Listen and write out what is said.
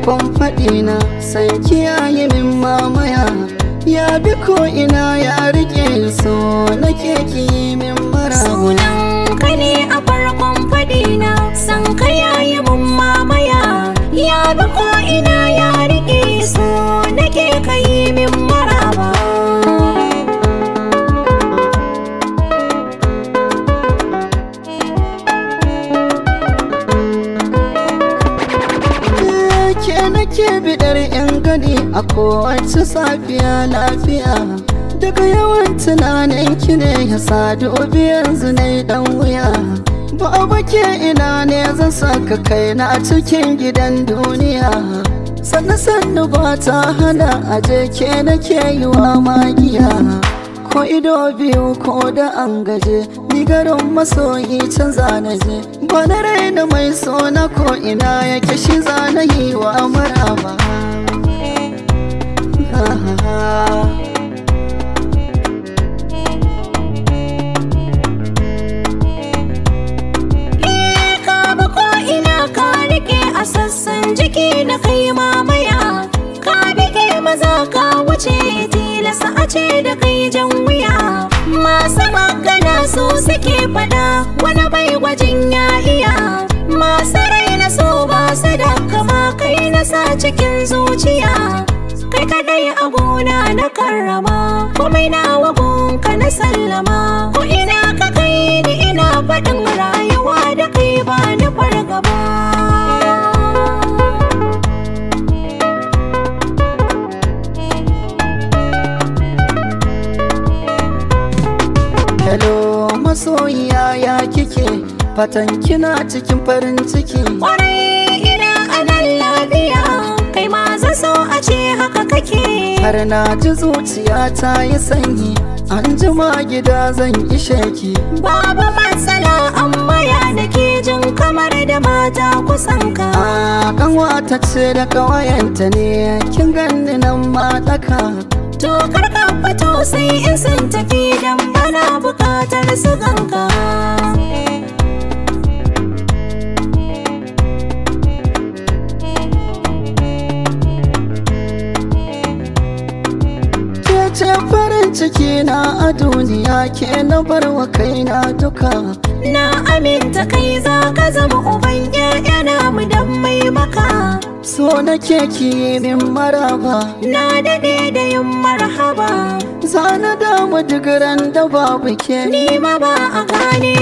farkon faɗina sai kiyaye min mamaya. Ya bi ko ina ya rike so nake ki min maraba. Sunan ka ne a farkon faɗina, san ka yayi mun mamaya. Ya bi ko ina ya rike so nake ka yi min maraba. Ke nake bidar yan gani a kowace safiya lafiya. Daga yawan tunanin ki ne ya sa dubi yanzu na dan wuya. Ba ke ina ne zan saka kaina a cikin gidan duniya. Sannu ba ta hana aje ke nake yi wa magiya. Ko ido biyu ko da an gaje ni garin masoyi can zanaje. Ba na raina mai so na ko ina yake shi zana yi wa maraba. A sassan jiki na kai mamaya, ka bige maza ka wuce tilasa a ce da kai jan wuya. Masu magana su suke fada wani bai gwajin ya iya. Masu raina so ba su da kama kai na sa cikin zuciya. Kai kadai a gona na karrama, komai na wagon ka na sallama. Ko ina ka kai ni ina faɗin rayuwa da kai ba ni fargaba. Hello masoyiya ya kike, fatan kina cikin farin ciki. Kwarai ina anan lafiya, kai ma zan so a ce haka kake. Har na ji zuciya ta yi sanyi, an jima gida zan ishe ki. Babu matsala amma ya nake jin kamar da mata kusan ka. A kanwata ce da kawayenta ne, kin ganni nan ma daka. To karka fito sai in sun tafi dan bana bukatar su ganka. Ke ce farin ciki na a duniya, ke na bar wa kaina duka. Na aminta kai za ka zama uban ƴaƴana mu dan mai maka. So nake ki min maraba, na daɗe da yin marhaba. zana damu duk ran da babu ke. Ni ma ba a gane